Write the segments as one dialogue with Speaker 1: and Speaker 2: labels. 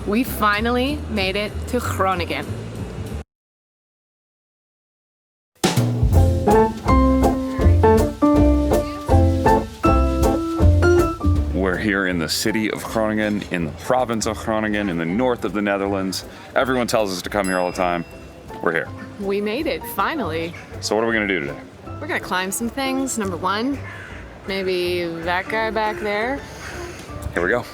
Speaker 1: We finally made it to Groningen.
Speaker 2: We're here in the city of Groningen, in the province of Groningen, in the north of the Netherlands. Everyone tells us to come here all the time. We're here.
Speaker 1: We made it, finally.
Speaker 2: So what are we gonna do today?
Speaker 1: We're gonna climb some things. Number one, maybe that guy back there.
Speaker 2: Here we go.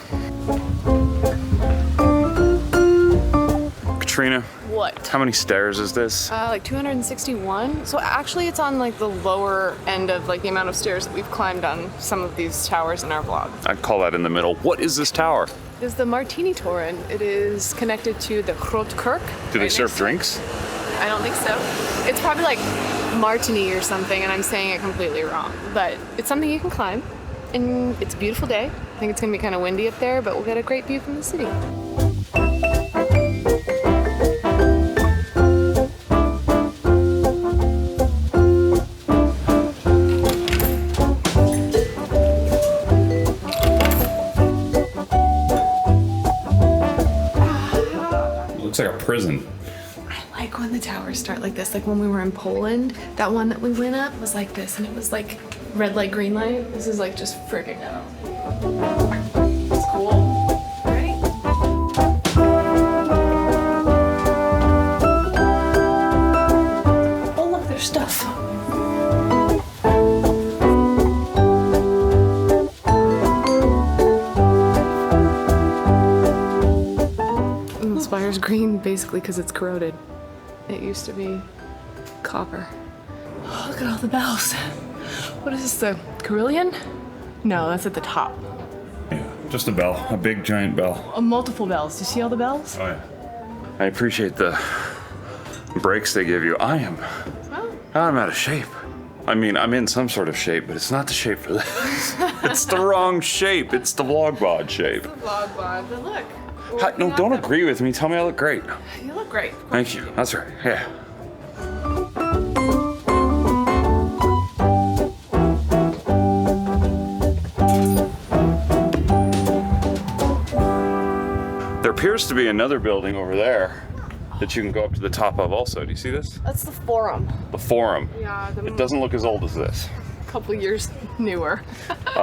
Speaker 2: Katrina.
Speaker 1: What?
Speaker 2: How many stairs is this?
Speaker 1: Like 261. So actually it's on like the lower end of like the amount of stairs that we've climbed on some of these towers in our vlog.
Speaker 2: I'd call that in the middle. What is this tower?
Speaker 1: It is the Martinitoren. It is connected to the Grote Kerk.
Speaker 2: Do they serve drinks?
Speaker 1: I don't think so. It's probably like Martini or something, and I'm saying it completely wrong. But it's something you can climb, and it's a beautiful day. I think it's gonna be kind of windy up there, but we'll get a great view from the city.
Speaker 2: Looks like a prison.
Speaker 1: I like when the towers start like this. Like when we were in Poland, that one that we went up was like this, and it was like red light, green light. This is like just friggin' out. It's cool. Ready? Oh look, there's stuff. And the spire's green basically because it's corroded. It used to be copper. Oh, look at all the bells. What is this, the carillon? No, that's at the top.
Speaker 2: Yeah, just a bell, a big giant bell.
Speaker 1: Multiple bells. Do you see all the bells?
Speaker 2: Oh yeah. I appreciate the breaks they give you. I'm out of shape. I mean, I'm in some sort of shape, but it's not the shape for this. It's the wrong shape. It's the vlog bod shape.
Speaker 1: It's the vlog bod, but look.
Speaker 2: No, don't agree with me. Tell me I look great.
Speaker 1: You look great.
Speaker 2: Thank you. That's right. Yeah. There appears to be another building over there that you can go up to the top of also. Do you see this?
Speaker 1: That's the Forum.
Speaker 2: The Forum.
Speaker 1: Yeah.
Speaker 2: It doesn't look as old as this.
Speaker 1: A couple years newer.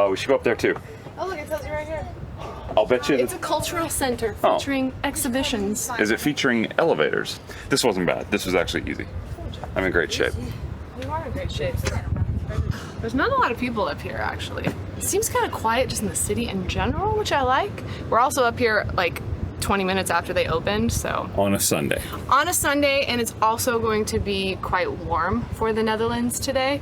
Speaker 2: We should go up there too.
Speaker 1: Oh look, it tells you right here.
Speaker 2: I'll bet you.
Speaker 1: It's a cultural center featuring exhibitions.
Speaker 2: Is it featuring elevators? This wasn't bad. This was actually easy. I'm in great shape.
Speaker 1: You are in great shape. There's not a lot of people up here actually. It seems kind of quiet just in the city in general, which I like. We're also up here like 20 minutes after they opened, so.
Speaker 2: On a Sunday.
Speaker 1: On a Sunday, and it's also going to be quite warm for the Netherlands today.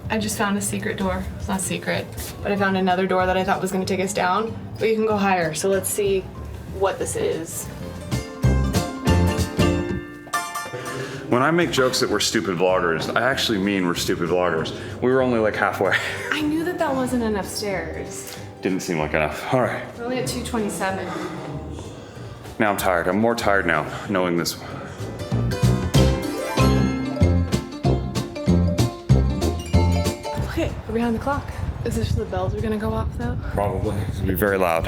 Speaker 1: I just found a secret door. It's not secret, but I found another door that I thought was going to take us down, but you can go higher. So let's see what this is.
Speaker 2: When I make jokes that we're stupid vloggers, I actually mean we're stupid vloggers. We were only like halfway.
Speaker 1: I knew that that wasn't enough stairs.
Speaker 2: Didn't seem like enough. All right.
Speaker 1: We're only at 227.
Speaker 2: Now I'm tired. I'm more tired now, knowing this.
Speaker 1: Okay, we're behind the clock. Is this the bells are gonna go off though?
Speaker 2: Probably. It's gonna be very loud.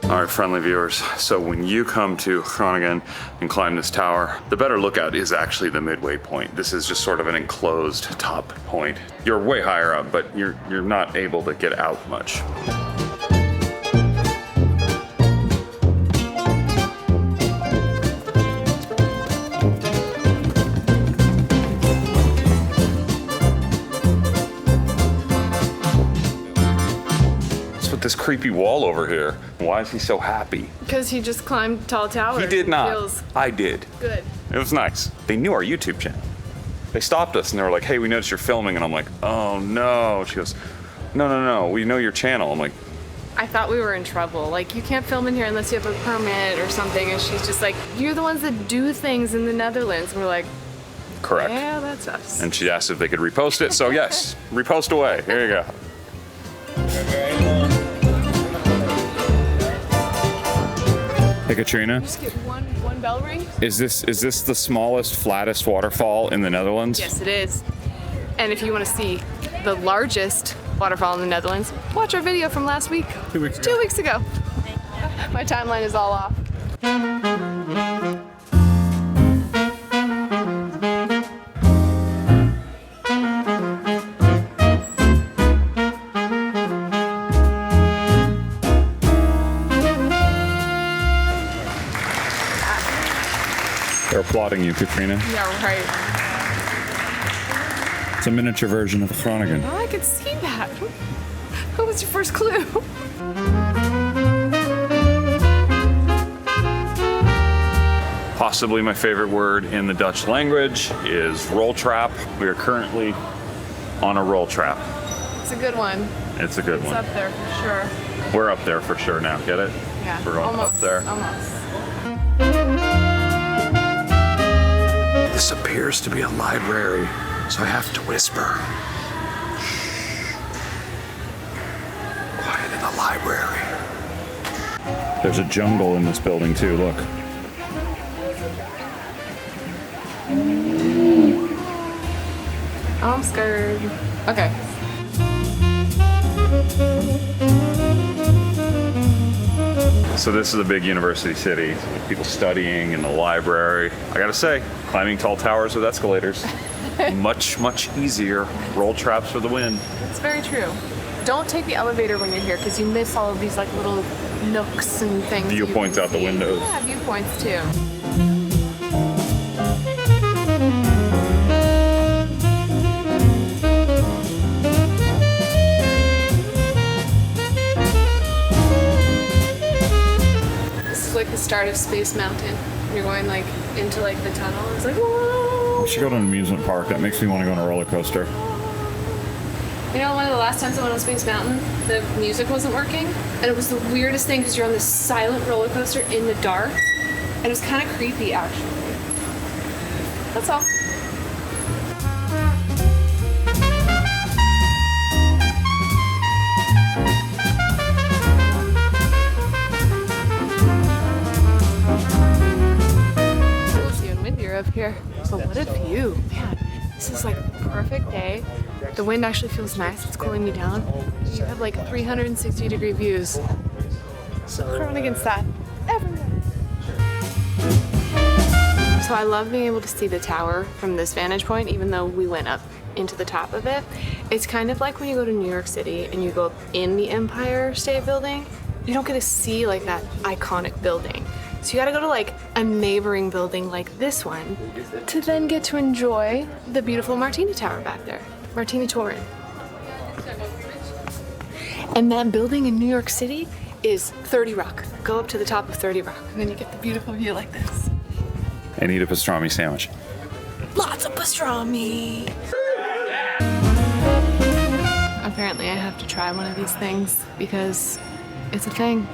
Speaker 2: All right, friendly viewers. So when you come to Groningen and climb this tower, the better lookout is actually the midway point. This is just sort of an enclosed top point. You're way higher up, but you're not able to get out much. This creepy wall over here. Why is he so happy?
Speaker 1: Because he just climbed tall towers.
Speaker 2: He did not.
Speaker 1: Feels
Speaker 2: I did.
Speaker 1: good.
Speaker 2: It was nice. They knew our YouTube channel. They stopped us and they were like, hey, we noticed you're filming. And I'm like, oh no. She goes, no, we know your channel. I'm like,
Speaker 1: I thought we were in trouble. Like, you can't film in here unless you have a permit or something. And she's just like, you're the ones that do things in the Netherlands. And we're like,
Speaker 2: Correct.
Speaker 1: Yeah, that's us.
Speaker 2: And she asked if they could repost it, so yes, repost away. Here you go. Hey Katrina,
Speaker 1: Just get one bell ring?
Speaker 2: is this the smallest, flattest waterfall in the Netherlands?
Speaker 1: Yes, it is. And if you want to see the largest waterfall in the Netherlands, watch our video from last week.
Speaker 2: 2 weeks ago.
Speaker 1: 2 weeks ago. My timeline is all off.
Speaker 2: They're applauding you, Katrina.
Speaker 1: Yeah, right.
Speaker 2: It's a miniature version of Groningen.
Speaker 1: Oh, I could see that. What was your first clue?
Speaker 2: Possibly my favorite word in the Dutch language is roll trap. We are currently on a roll trap.
Speaker 1: It's a good one.
Speaker 2: It's a good
Speaker 1: It's
Speaker 2: one.
Speaker 1: up there for sure.
Speaker 2: We're up there for sure now, get it?
Speaker 1: Yeah,
Speaker 2: We're going
Speaker 1: almost,
Speaker 2: up there.
Speaker 1: Almost.
Speaker 3: This appears to be a library, so I have to whisper. Quiet in the library.
Speaker 2: There's a jungle in this building too, look.
Speaker 1: I'm scared. Okay.
Speaker 2: So this is a big university city, with people studying in the library. I gotta say, climbing tall towers with escalators, much, much easier. Roll traps for the win.
Speaker 1: It's very true. Don't take the elevator when you're here because you miss all of these like little nooks and things. you
Speaker 2: Viewpoints
Speaker 1: can
Speaker 2: out the
Speaker 1: see.
Speaker 2: windows.
Speaker 1: Yeah, viewpoints too. This is like the start of Space Mountain. You're going like into like the tunnel. It's like whoa.
Speaker 2: We should go to an amusement park. That makes me want to go on a roller coaster.
Speaker 1: You know, one of the last times I went on Space Mountain, the music wasn't working, and it was the weirdest thing because you're on this silent roller coaster in the dark, and it was kind of creepy actually. That's all. It's cool and windier up here, but what a view, man! This is like a perfect day. The wind actually feels nice. It's cooling me down. You have like 360-degree views. So Groningen's that everywhere. So I love being able to see the tower from this vantage point, even though we went up into the top of it. It's kind of like when you go to New York City and you go up in the Empire State Building. You don't get to see like that iconic building. So you gotta go to like a neighboring building like this one to then get to enjoy the beautiful Martini Tower back there. Martinitoren. And that building in New York City is 30 Rock. Go up to the top of 30 Rock and then you get the beautiful view like this.
Speaker 2: And eat a pastrami sandwich.
Speaker 1: Lots of pastrami. Apparently I have to try one of these things because it's a thing.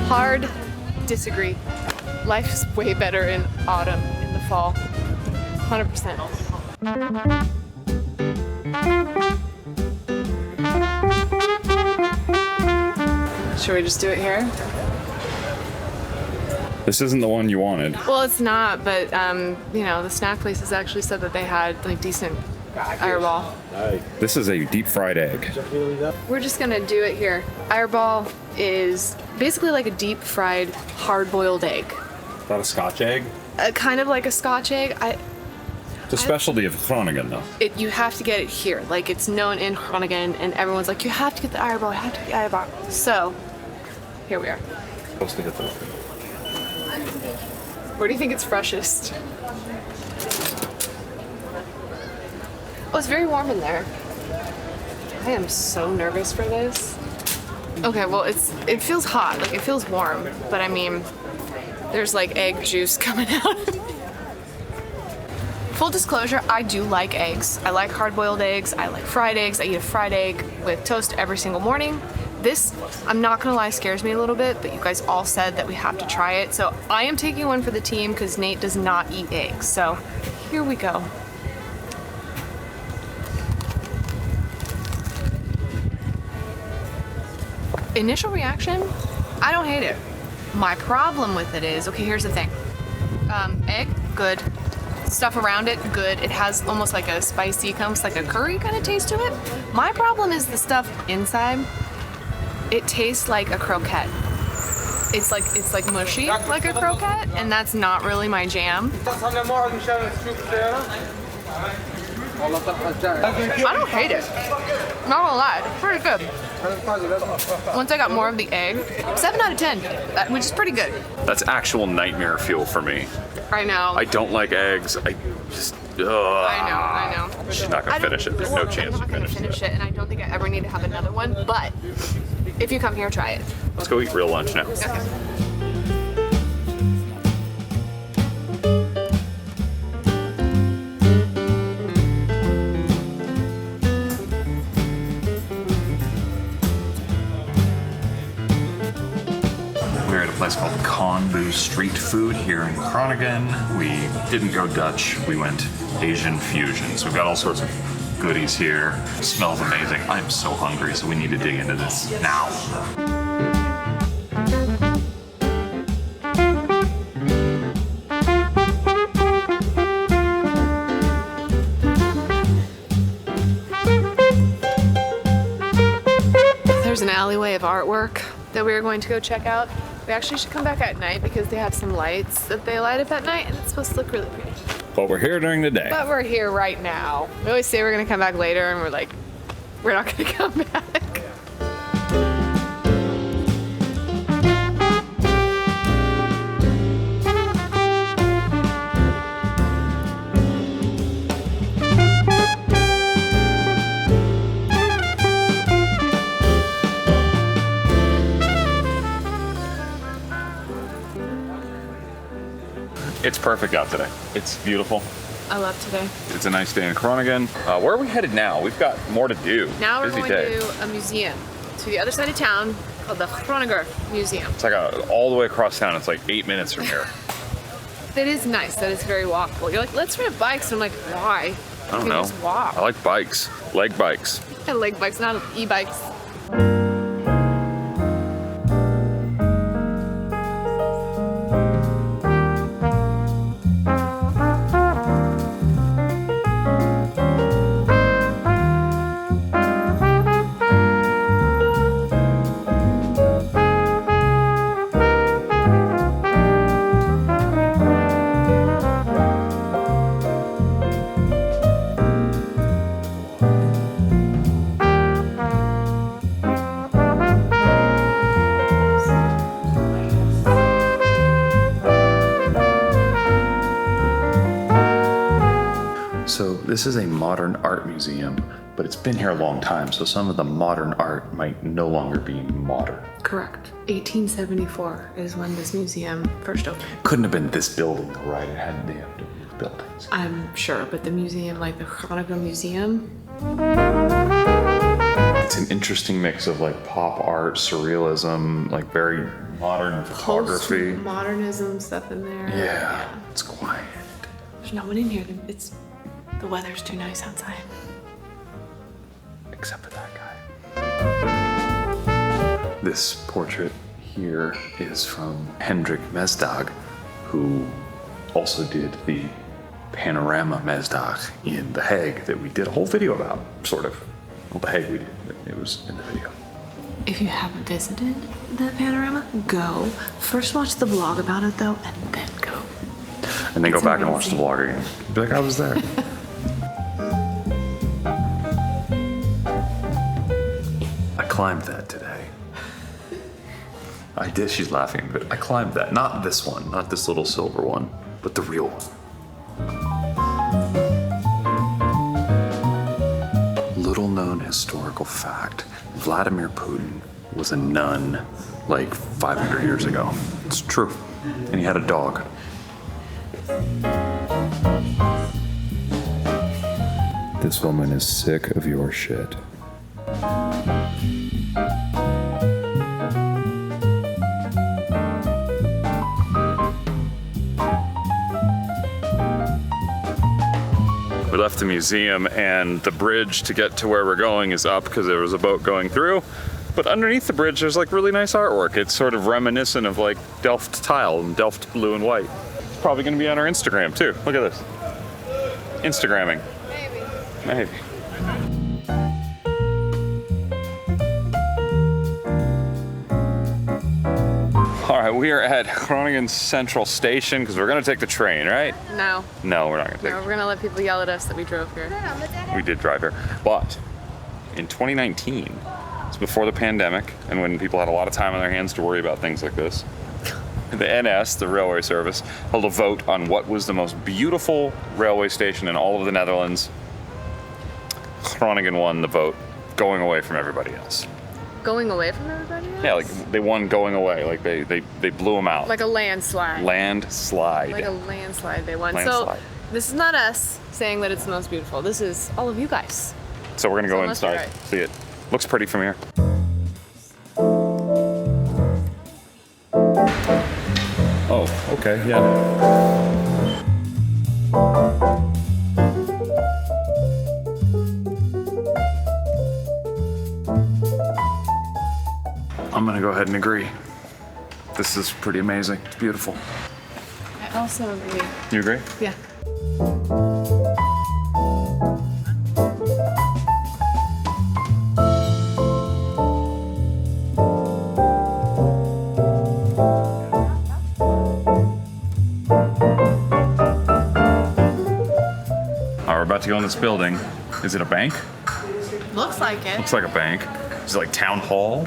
Speaker 1: Hard disagree. Life is way better in autumn, in the fall. 100%. Should we just do it here?
Speaker 2: This isn't the one you wanted.
Speaker 1: Well, it's not, but you know, the snack places actually said that they had like decent Eierbal.
Speaker 2: This is a deep fried egg.
Speaker 1: We're just gonna do it here. Eierbal is basically like a deep fried hard-boiled egg.
Speaker 2: Is that a Scotch egg?
Speaker 1: Kind of like a Scotch egg.
Speaker 2: It's a specialty of Groningen, though.
Speaker 1: You have to get it here. Like it's known in Groningen, and everyone's like, you have to get the Eierbal, you have to get the Eierbal. So, here we are.
Speaker 2: Supposed to hit the.
Speaker 1: Where do you think it's freshest? Oh, it's very warm in there. I am so nervous for this. Okay, well, it feels hot, like it feels warm, but I mean, there's like egg juice coming out. Full disclosure, I do like eggs. I like hard-boiled eggs. I like fried eggs. I eat a fried egg with toast every single morning. This, I'm not gonna lie, scares me a little bit, but you guys all said that we have to try it. So I am taking one for the team because Nate does not eat eggs. So here we go. Initial reaction, I don't hate it. My problem with it is, okay, here's the thing. Egg, good. Stuff around it, good. It has almost like a spicy, almost like a curry kind of taste to it. My problem is the stuff inside. It tastes like a croquette. It's like mushy, like a croquette, and that's not really my jam. I don't hate it. Not gonna lie, it's pretty good. Once I got more of the egg, 7 out of 10, which is pretty good.
Speaker 2: That's actual nightmare fuel for me.
Speaker 1: I know.
Speaker 2: I don't like eggs. I just,
Speaker 1: I know.
Speaker 2: She's not gonna finish it. There's no chance
Speaker 1: I'm not gonna finish it, and I don't think I ever need to have another one, but if you come here, try it.
Speaker 2: Let's go eat real lunch now.
Speaker 1: Okay.
Speaker 2: We're at a place called Konbu Streetfood here in Groningen. We didn't go Dutch, we went Asian fusion. So we've got all sorts of goodies here. It smells amazing. I'm so hungry, so we need to dig into this now.
Speaker 1: There's an alleyway of artwork that we are going to go check out. We actually should come back at night because they have some lights that they light up at night, and it's supposed to look really pretty.
Speaker 2: But we're here during the day.
Speaker 1: But we're here right now. We always say we're gonna come back later, and we're like, we're not gonna come back.
Speaker 2: It's perfect out today. It's beautiful.
Speaker 1: I love today.
Speaker 2: It's a nice day in Groningen. Where are we headed now? We've got more to do.
Speaker 1: Now we're
Speaker 2: Busy
Speaker 1: going
Speaker 2: day.
Speaker 1: to a museum to the other side of town called the Groninger Museum.
Speaker 2: It's like all the way across town. It's like 8 minutes from here.
Speaker 1: That is nice. That is very walkable. You're like, let's rent bikes. I'm like, why?
Speaker 2: I don't
Speaker 1: We
Speaker 2: know.
Speaker 1: just walk.
Speaker 2: I like bikes. Leg bikes.
Speaker 1: And leg bikes, not e-bikes.
Speaker 2: So this is a modern art museum, but it's been here a long time, so some of the modern art might no longer be modern.
Speaker 1: Correct. 1874 is when this museum first opened.
Speaker 2: Couldn't have been this building, though, right? It had the buildings.
Speaker 1: I'm sure, but the museum, like the Groninger Museum,
Speaker 2: It's an interesting mix of like pop art, surrealism, like very modern photography.
Speaker 1: Modernism stuff in there.
Speaker 2: Yeah, it's quiet.
Speaker 1: There's no one in here. The weather's too nice outside.
Speaker 2: Except for that guy. This portrait here is from Hendrik Mesdag, who also did the Panorama Mesdag in The Hague that we did a whole video about, sort of. Well, The Hague we did, but it was in the video.
Speaker 1: If you haven't visited the Panorama, go. First watch the vlog about it though, and then go.
Speaker 2: And then
Speaker 1: It's
Speaker 2: go back and watch the
Speaker 1: amazing.
Speaker 2: vlog again. Be like, I was there. I climbed that today. I did, she's laughing, but I climbed that. Not this one, not this little silver one, but the real one. Little known historical fact, Vladimir Putin was a nun like 500 years ago. It's true. And he had a dog. This woman is sick of your shit. We left the museum and the bridge to get to where we're going is up because there was a boat going through. But underneath the bridge, there's like really nice artwork. It's sort of reminiscent of like Delft tile and Delft blue and white. It's probably gonna be on our Instagram too. Look at this. Instagramming. Maybe. All right, we are at Groningen Central Station because we're gonna take the train, right?
Speaker 1: No.
Speaker 2: No, we're not gonna take
Speaker 1: No, we're gonna let people yell at us that we drove here.
Speaker 2: We did drive here. But in 2019, it's before the pandemic and when people had a lot of time on their hands to worry about things like this, the NS, the railway service, held a vote on what was the most beautiful railway station in all of the Netherlands. Groningen won the vote, going away from everybody else.
Speaker 1: Going away from everybody else?
Speaker 2: Yeah, like they won going away. Like they blew them out.
Speaker 1: Like a landslide.
Speaker 2: Landslide.
Speaker 1: Like a landslide they won.
Speaker 2: Landslide.
Speaker 1: So this is not us saying that it's the most beautiful. This is all of you guys.
Speaker 2: So we're gonna go
Speaker 1: So it must be
Speaker 2: inside,
Speaker 1: right.
Speaker 2: see it. Looks pretty from here. Oh, okay, yeah. I'm gonna go ahead and agree. This is pretty amazing. It's beautiful.
Speaker 1: I also agree.
Speaker 2: You agree?
Speaker 1: Yeah.
Speaker 2: We're about to go in this building. Is it a bank?
Speaker 1: Looks like it.
Speaker 2: Looks like a bank. Is it like town hall?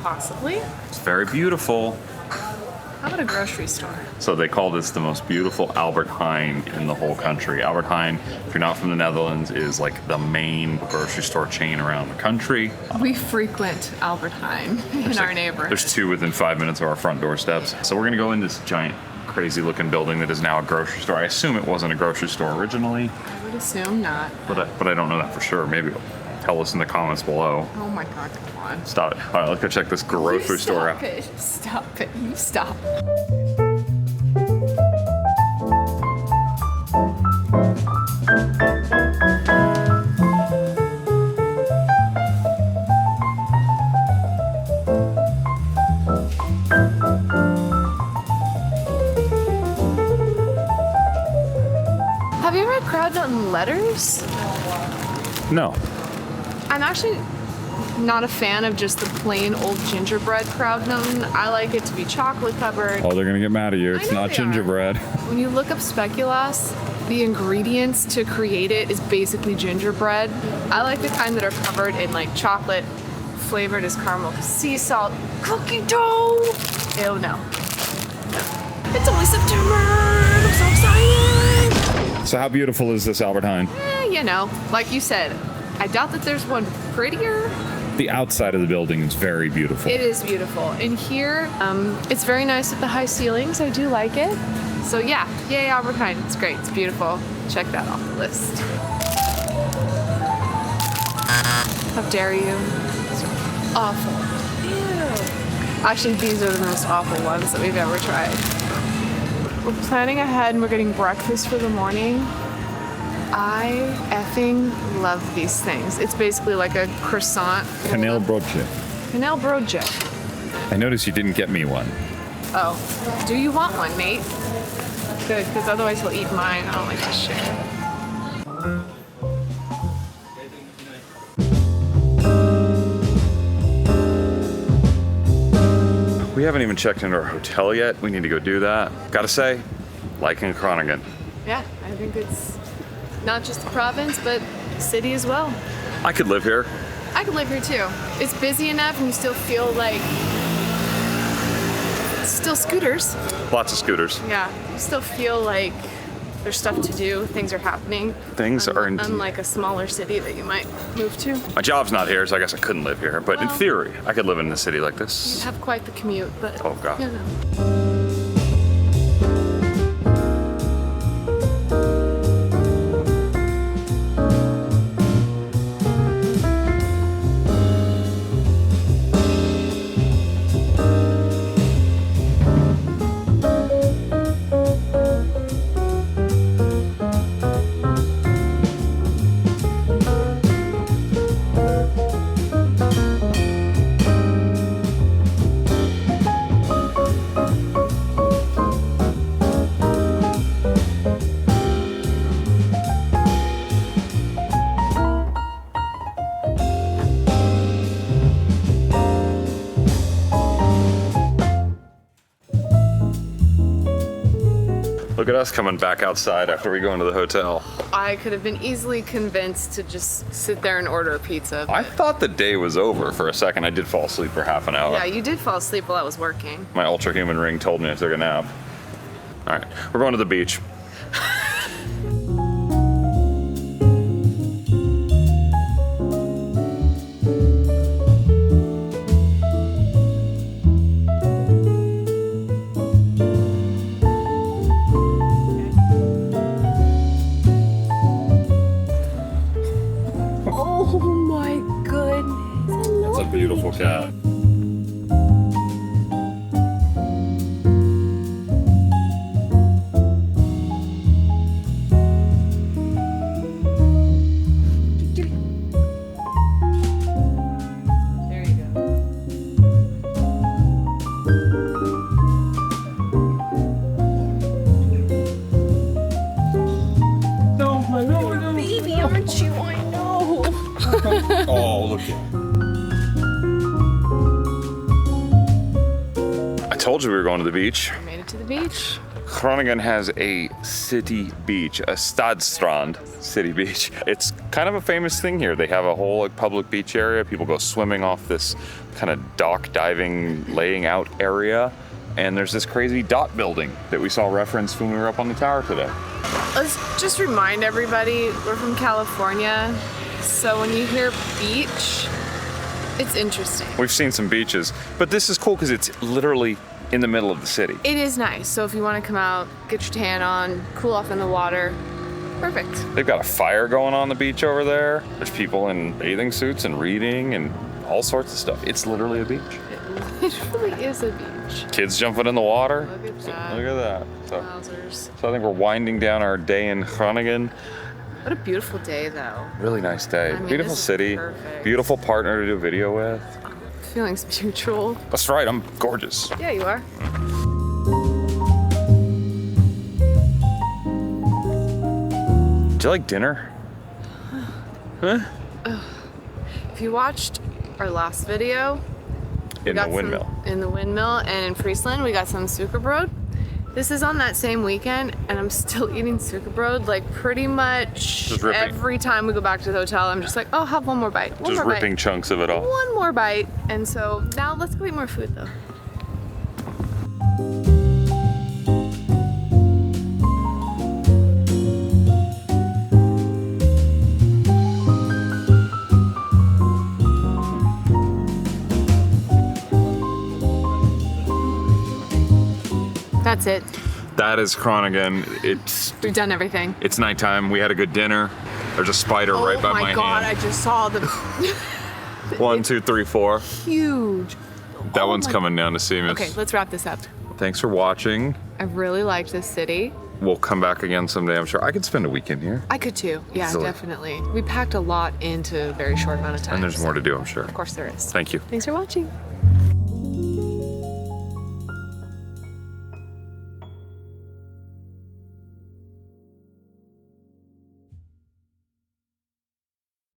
Speaker 1: Possibly.
Speaker 2: It's very beautiful.
Speaker 1: How about a grocery store?
Speaker 2: So they call this the most beautiful Albert Heijn in the whole country. Albert Heijn, if you're not from the Netherlands, is like the main grocery store chain around the country.
Speaker 1: We frequent Albert Heijn in our neighborhood.
Speaker 2: There's two within 5 minutes of our front doorsteps. So we're gonna go in this giant, crazy looking building that is now a grocery store. I assume it wasn't a grocery store originally,
Speaker 1: I would assume not.
Speaker 2: but I don't know that for sure. Maybe tell us in the comments below.
Speaker 1: Oh my God, come on.
Speaker 2: Stop it. All right, let's go check this grocery store out.
Speaker 1: Stop it. Stop it. You stop. Have you ever had crowd nut in letters?
Speaker 2: No.
Speaker 1: I'm actually not a fan of just the plain old gingerbread Krautnoten. I like it to be chocolate covered.
Speaker 2: Oh, they're gonna get mad at you. It's
Speaker 1: know
Speaker 2: not
Speaker 1: they are.
Speaker 2: gingerbread.
Speaker 1: When you look up speculoos, the ingredients to create it is basically gingerbread. I like the kind that are covered in like chocolate, flavored as caramel, sea salt, cookie dough. Ew, no. It's only September. I'm so excited.
Speaker 2: So how beautiful is this Albert Heijn?
Speaker 1: You know, like you said, I doubt that there's one prettier.
Speaker 2: The outside of the building is very beautiful.
Speaker 1: It is beautiful. And here, it's very nice with the high ceilings. I do like it. So yeah, yay Albert Heijn. It's great. It's beautiful. Check that off the list. How dare you? These are awful. Ew. Actually, these are the most awful ones that we've ever tried. We're planning ahead and we're getting breakfast for the morning. I effing love these things. It's basically like a croissant.
Speaker 2: Kaneel broodje.
Speaker 1: Kaneel broodje.
Speaker 2: I noticed you didn't get me one.
Speaker 1: Oh, do you want one, Nate? Good, because otherwise he'll eat mine. I don't like to share.
Speaker 2: We haven't even checked into our hotel yet. We need to go do that. Gotta say, liking Groningen.
Speaker 1: Yeah, I think it's not just the province, but the city as well.
Speaker 2: I could live here.
Speaker 1: I could live here too. It's busy enough and you still feel like still scooters.
Speaker 2: Lots of scooters.
Speaker 1: Yeah, you still feel like there's stuff to do, things are happening.
Speaker 2: Things are indeed.
Speaker 1: Unlike a smaller city that you might move to.
Speaker 2: My job's not here, so I guess I couldn't live here. But in
Speaker 1: Well-
Speaker 2: theory, I could live in a city like
Speaker 1: You
Speaker 2: this.
Speaker 1: have quite the commute, but
Speaker 2: Oh, God.
Speaker 1: you know.
Speaker 2: Look at us coming back outside after we go into the hotel.
Speaker 1: I could have been easily convinced to just sit there and order a pizza.
Speaker 2: I thought the day was over for a second. I did fall asleep for half an hour.
Speaker 1: Yeah, you did fall asleep while I was working.
Speaker 2: My ultra-human ring told me I took a nap. All right, we're going to the beach.
Speaker 1: Oh my goodness.
Speaker 2: It's a beautiful cat.
Speaker 1: There you go. Baby, aren't you? I know.
Speaker 2: Oh, look at I told you we were going to the beach.
Speaker 1: We made it to the beach.
Speaker 2: Groningen has a city beach, a Stadstrand city beach. It's kind of a famous thing here. They have a whole like, public beach area. People go swimming off this kind of dock diving laying out area. And there's this crazy dot building that we saw referenced when we were up on the tower today.
Speaker 1: Let's just remind everybody, we're from California. So when you hear beach, it's interesting.
Speaker 2: We've seen some beaches, but this is cool because it's literally in the middle of the city.
Speaker 1: It is nice. So if you want to come out, get your tan on, cool off in the water, perfect.
Speaker 2: They've got a fire going on the beach over there. There's people in bathing suits and reading and all sorts of stuff. It's literally a beach.
Speaker 1: It really is a beach.
Speaker 2: Kids jumping in the water.
Speaker 1: Look at that.
Speaker 2: Look at that.
Speaker 1: Wowzers.
Speaker 2: So I think we're winding down our day in Groningen.
Speaker 1: What a beautiful day, though.
Speaker 2: Really nice day.
Speaker 1: I mean,
Speaker 2: Beautiful
Speaker 1: this is
Speaker 2: city.
Speaker 1: perfect.
Speaker 2: Beautiful partner to do a video with.
Speaker 1: Feelings mutual.
Speaker 2: That's right, I'm gorgeous.
Speaker 1: Yeah, you are.
Speaker 2: Do you like dinner? Huh?
Speaker 1: If you watched our last video,
Speaker 2: In the windmill.
Speaker 1: In the windmill and in Friesland, we got some sukerbrood. This is on that same weekend, and I'm still eating sukerbrood like pretty much
Speaker 2: Just ripping.
Speaker 1: every time we go back to the hotel. I'm just like, oh, have one more bite. One
Speaker 2: Just
Speaker 1: more
Speaker 2: ripping
Speaker 1: bite.
Speaker 2: chunks of it off.
Speaker 1: One more bite. And so now let's go eat more food though. That's it.
Speaker 2: That is Groningen.
Speaker 1: We've done everything.
Speaker 2: It's nighttime. We had a good dinner. There's a spider right by
Speaker 1: Oh my god,
Speaker 2: hand.
Speaker 1: I just saw the
Speaker 2: 1, 2, 3, 4.
Speaker 1: huge.
Speaker 2: That
Speaker 1: Oh
Speaker 2: one's
Speaker 1: my-
Speaker 2: coming down to see us.
Speaker 1: Okay, let's wrap this up.
Speaker 2: Thanks for watching.
Speaker 1: I really liked this city.
Speaker 2: We'll come back again someday, I'm sure. I could spend a weekend here.
Speaker 1: I could too. Yeah,
Speaker 2: Easily.
Speaker 1: definitely. We packed a lot into a very short amount of time.
Speaker 2: And there's more to do, I'm sure.
Speaker 1: Of course there is.
Speaker 2: Thank you.
Speaker 1: Thanks for watching.